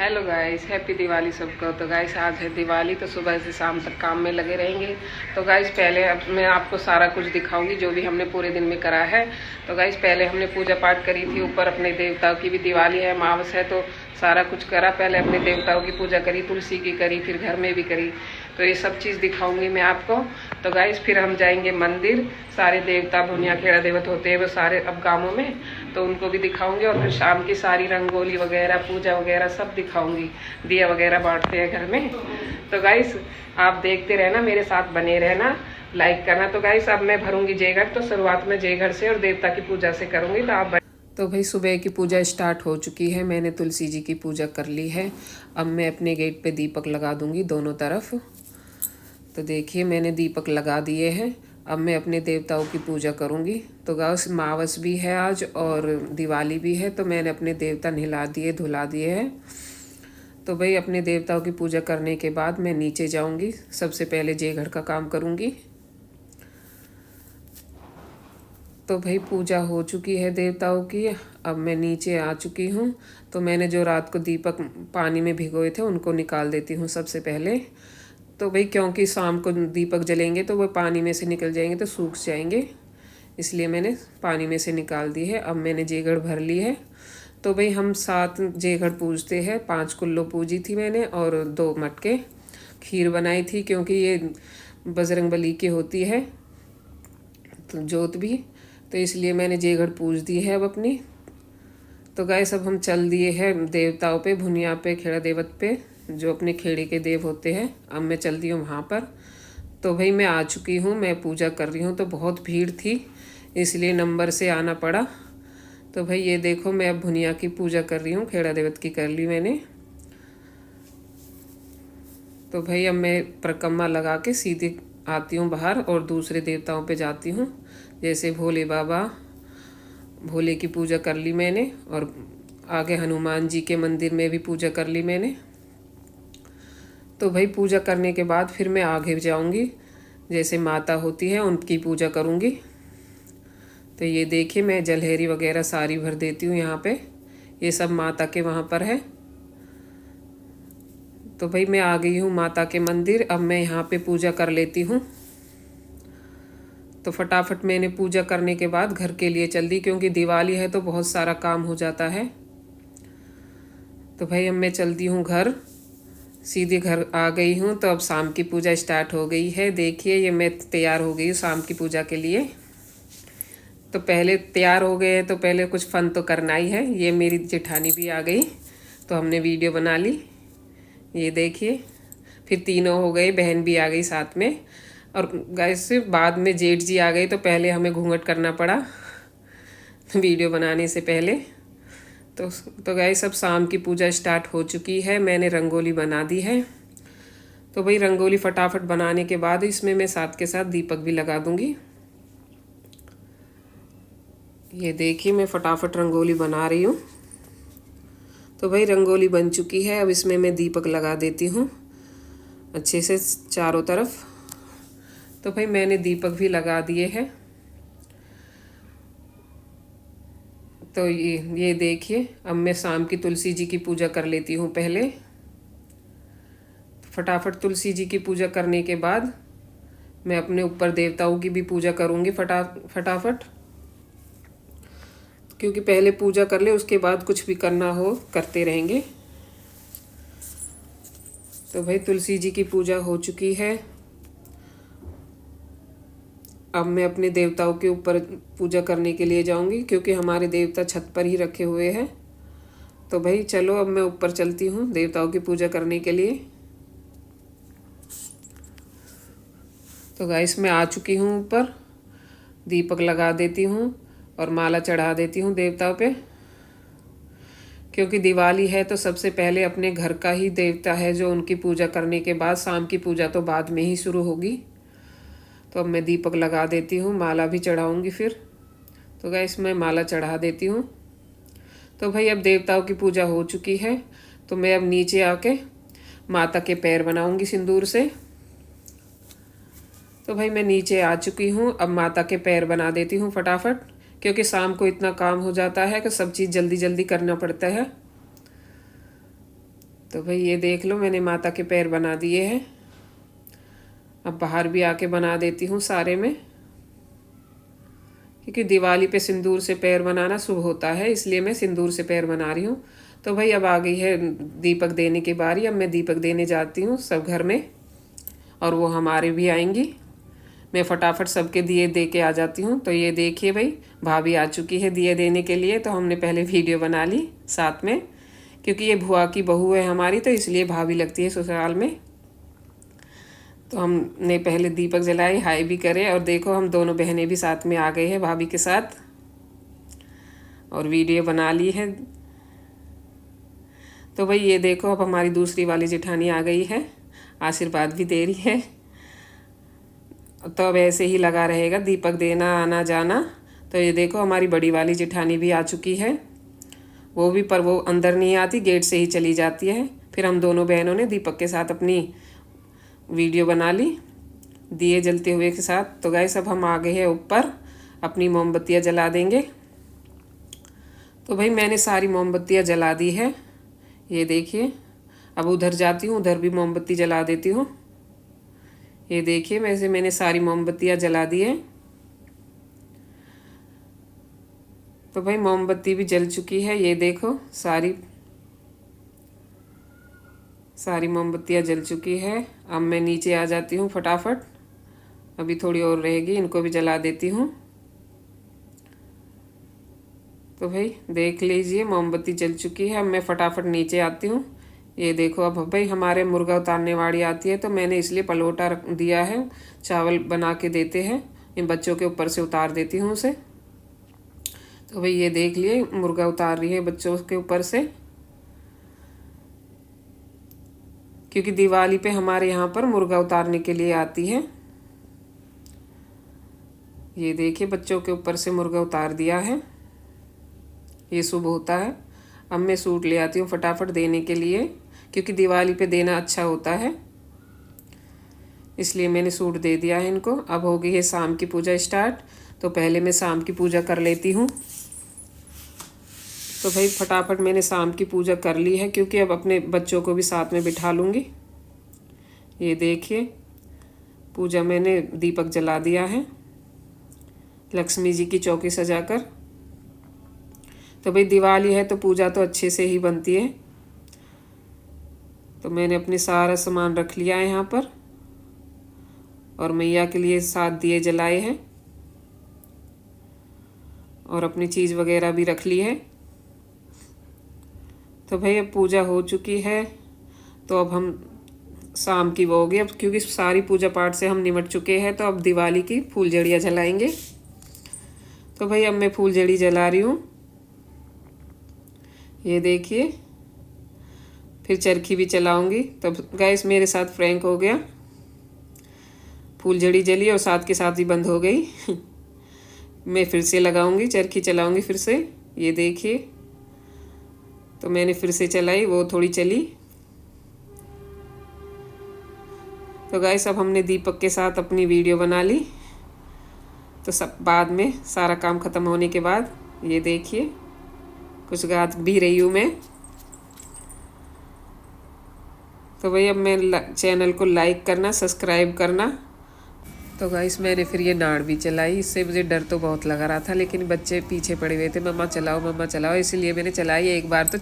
Hello guys, happy Diwali सबको। तो guys आज है दिवाली, तो सुबह से शाम तक काम में लगे रहेंगे। तो गाइस पहले अब मैं आपको सारा कुछ दिखाऊंगी जो भी हमने पूरे दिन में करा है। तो गाइस पहले हमने पूजा पाठ करी थी, ऊपर अपने देवताओं की भी दिवाली है, अमावस है, तो सारा कुछ करा। पहले अपने देवताओं की पूजा करी, तुलसी की करी, फिर घर में भी करी। तो ये सब चीज़ दिखाऊंगी मैं आपको। तो गाइस फिर हम जाएंगे मंदिर, सारे देवता भुनिया खेड़ा देवत होते हैं वो सारे अब गाँवों में, तो उनको भी दिखाऊंगी। और फिर शाम की सारी रंगोली वगैरह पूजा वगैरह सब दिखाऊंगी, दिया वगैरह बांटते हैं घर में। तो गाइस आप देखते रहना, मेरे साथ बने रहना, लाइक करना। तो गाइस अब मैं भरूंगी जयघट, तो शुरुआत में जयघट से और देवता की पूजा से करूंगी। तो भाई सुबह की पूजा स्टार्ट हो चुकी है, मैंने तुलसी जी की पूजा कर ली है। अब मैं अपने गेट पे दीपक लगा दूंगी दोनों तरफ। तो देखिए मैंने दीपक लगा दिए हैं। अब मैं अपने देवताओं की पूजा करूंगी। तो गाइस मावस भी है आज और दिवाली भी है, तो मैंने अपने देवता नहला दिए धुला दिए हैं। तो भाई अपने देवताओं की पूजा करने के बाद मैं नीचे जाऊंगी, सबसे पहले जयघट का काम करूंगी। तो भाई पूजा हो चुकी है देवताओं की, अब मैं नीचे आ चुकी हूँ। तो मैंने जो रात को दीपक पानी में भिगोए थे उनको निकाल देती हूँ सबसे पहले। तो भाई क्योंकि शाम को दीपक जलेंगे तो वो पानी में से निकल जाएंगे तो सूख जाएंगे, इसलिए मैंने पानी में से निकाल दी है। अब मैंने जयघट भर ली है। तो भाई हम 7 जयघट पूजते हैं, 5 कुल्लो पूजी थी मैंने और 2 मटके खीर बनाई थी, क्योंकि ये बजरंगबली की होती है तो जोत भी, तो इसलिए मैंने जयघट पूज दी है अब अपनी। तो गाइस अब हम चल दिए हैं देवताओं पे, भुनिया पे, खेड़ा देवत पे, जो अपने खेड़े के देव होते हैं। अब मैं चल दी हूँ वहाँ पर। तो भाई मैं आ चुकी हूँ, मैं पूजा कर रही हूँ। तो बहुत भीड़ थी इसलिए नंबर से आना पड़ा। तो भाई ये देखो मैं अब भुनिया की पूजा कर रही हूँ, खेड़ा देवत की कर ली मैंने। तो भाई अब मैं परिक्रमा लगा के सीधे आती हूँ बाहर और दूसरे देवताओं पे जाती हूँ। जैसे भोले बाबा, भोले की पूजा कर ली मैंने, और आगे हनुमान जी के मंदिर में भी पूजा कर ली मैंने। तो भाई पूजा करने के बाद फिर मैं आगे जाऊंगी, जैसे माता होती है उनकी पूजा करूंगी। तो ये देखिए मैं जलहरी वगैरह सारी भर देती हूँ यहाँ पे, ये सब माता के वहाँ पर है। तो भाई मैं आ गई हूँ माता के मंदिर, अब मैं यहाँ पे पूजा कर लेती हूँ। तो फटाफट मैंने पूजा करने के बाद घर के लिए चल दी, क्योंकि दिवाली है तो बहुत सारा काम हो जाता है। तो भाई अब मैं चलती हूँ घर, सीधे घर आ गई हूँ। तो अब शाम की पूजा स्टार्ट हो गई है। देखिए ये मैं तैयार हो गई हूँ शाम की पूजा के लिए। तो पहले तैयार हो गए हैं तो पहले कुछ फन तो करना ही है। ये मेरी जेठानी भी आ गई तो हमने वीडियो बना ली, ये देखिए। फिर तीनों हो गए, बहन भी आ गई साथ में। और गाइस बाद में जेठ जी आ गई, तो पहले हमें घूंघट करना पड़ा वीडियो बनाने से पहले। तो गाइस अब शाम की पूजा स्टार्ट हो चुकी है, मैंने रंगोली बना दी है। तो भाई रंगोली फटाफट बनाने के बाद इसमें मैं साथ के साथ दीपक भी लगा दूंगी। ये देखिए मैं फटाफट रंगोली बना रही हूँ। तो भाई रंगोली बन चुकी है, अब इसमें मैं दीपक लगा देती हूँ अच्छे से चारों तरफ। तो भाई मैंने दीपक भी लगा दिए हैं। तो ये देखिए अब मैं शाम की तुलसी जी की पूजा कर लेती हूँ पहले। फटाफट तुलसी जी की पूजा करने के बाद मैं अपने ऊपर देवताओं की भी पूजा करूँगी फटाफट, क्योंकि पहले पूजा कर ले उसके बाद कुछ भी करना हो करते रहेंगे। तो भाई तुलसी जी की पूजा हो चुकी है। अब मैं अपने देवताओं के ऊपर पूजा करने के लिए जाऊंगी, क्योंकि हमारे देवता छत पर ही रखे हुए हैं। तो भाई चलो अब मैं ऊपर चलती हूँ देवताओं की पूजा करने के लिए। तो गाइस मैं आ चुकी हूँ ऊपर, दीपक लगा देती हूँ और माला चढ़ा देती हूँ देवताओं पे। क्योंकि दिवाली है तो सबसे पहले अपने घर का ही देवता है जो उनकी पूजा करने के बाद शाम की पूजा तो बाद में ही शुरू होगी। तो अब मैं दीपक लगा देती हूँ, माला भी चढ़ाऊँगी फिर। तो गाइस मैं माला चढ़ा देती हूँ। तो भाई अब देवताओं की पूजा हो चुकी है, तो मैं अब नीचे आके माता के पैर बनाऊँगी सिंदूर से। तो भाई मैं नीचे आ चुकी हूँ, अब माता के पैर बना देती हूँ फटाफट, क्योंकि शाम को इतना काम हो जाता है कि सब चीज़ जल्दी जल्दी करना पड़ता है। तो भाई ये देख लो, मैंने माता के पैर बना दिए हैं। अब बाहर भी आके बना देती हूँ सारे में, क्योंकि दिवाली पे सिंदूर से पैर बनाना शुभ होता है, इसलिए मैं सिंदूर से पैर बना रही हूँ। तो भाई अब आ गई है दीपक देने की बारी। अब मैं दीपक देने जाती हूँ सब घर में, और वो हमारे भी आएंगी। मैं फटाफट सबके दिए दे के आ जाती हूँ। तो ये देखिए भाई, भाभी आ चुकी है दिए देने के लिए। तो हमने पहले वीडियो बना ली साथ में, क्योंकि ये भुआ की बहू है हमारी, तो इसलिए भाभी लगती है ससुराल में। तो हमने पहले दीपक जलाए, हाई भी करे, और देखो हम दोनों बहनें भी साथ में आ गए हैं भाभी के साथ, और वीडियो बना ली है। तो भाई ये देखो, अब हमारी दूसरी वाली जेठानी आ गई है, आशीर्वाद भी दे रही है। तो अब ऐसे ही लगा रहेगा दीपक देना आना जाना। तो ये देखो हमारी बड़ी वाली जेठानी भी आ चुकी है, वो भी, पर वो अंदर नहीं आती, गेट से ही चली जाती है। फिर हम दोनों बहनों ने दीपक के साथ अपनी वीडियो बना ली दिए जलते हुए के साथ। तो गाइस अब हम आ गए हैं ऊपर, अपनी मोमबत्तियाँ जला देंगे। तो भाई मैंने सारी मोमबत्तियाँ जला दी है, ये देखिए। अब उधर जाती हूँ, उधर भी मोमबत्ती जला देती हूँ। ये देखिए वैसे मैंने सारी मोमबत्तियाँ जला दी है। तो भाई मोमबत्ती भी जल चुकी है, ये देखो सारी मोमबत्तियाँ जल चुकी है। अब मैं नीचे आ जाती हूँ फटाफट, अभी थोड़ी और रहेगी, इनको भी जला देती हूँ। तो भाई देख लीजिए मोमबत्ती जल चुकी है। अब मैं फटाफट नीचे आती हूँ। ये देखो अब भाई हमारे मुर्गा उतारने वाली आती है, तो मैंने इसलिए पलोटा रख दिया है, चावल बना के देते हैं, इन बच्चों के ऊपर से उतार देती हूँ उसे। तो भाई ये देख लिए मुर्गा उतार रही है बच्चों के ऊपर से, क्योंकि दिवाली पे हमारे यहाँ पर मुर्गा उतारने के लिए आती है। ये देखिए बच्चों के ऊपर से मुर्गा उतार दिया है, ये शुभ होता है। अब मैं सूट ले आती हूँ फटाफट देने के लिए, क्योंकि दिवाली पे देना अच्छा होता है, इसलिए मैंने सूट दे दिया है इनको। अब हो गई है शाम की पूजा स्टार्ट, तो पहले मैं शाम की पूजा कर लेती हूँ। तो भाई फटाफट मैंने शाम की पूजा कर ली है, क्योंकि अब अपने बच्चों को भी साथ में बिठा लूँगी। ये देखिए पूजा मैंने दीपक जला दिया है लक्ष्मी जी की चौकी सजाकर। तो भाई दिवाली है तो पूजा तो अच्छे से ही बनती है। तो मैंने अपने सारा सामान रख लिया है यहाँ पर, और मैया के लिए 7 दिए जलाए हैं, और अपनी चीज़ वगैरह भी रख ली है। तो भाई अब पूजा हो चुकी है, तो अब हम शाम की वो होगी अब, क्योंकि सारी पूजा पाठ से हम निमट चुके हैं। तो अब दिवाली की फूलझड़ियाँ जलाएंगे। तो भाई अब मैं फूलझड़ी जला रही हूँ, ये देखिए। फिर चरखी भी चलाऊंगी। तब गाइस मेरे साथ फ्रैंक हो गया, फूलझड़ी जली और साथ के साथ ही बंद हो गई। मैं फिर से लगाऊंगी, चरखी चलाऊंगी फिर से, ये देखिए। तो मैंने फिर से चलाई, वो थोड़ी चली। तो गाइस अब हमने दीपक के साथ अपनी वीडियो बना ली। तो सब बाद में सारा काम ख़त्म होने के बाद ये देखिए कुछ गा भी रही हूँ मैं। तो भाई अब मैं चैनल को लाइक करना, सब्सक्राइब करना। तो गाइस मैंने फिर ये नाड़ भी चलाई। इससे मुझे डर तो बहुत लगा रहा था, लेकिन बच्चे पीछे पड़े हुए थे, मम्मा चलाओ मम्मा चलाओ, इसलिए मैंने चलाई। एक बार तो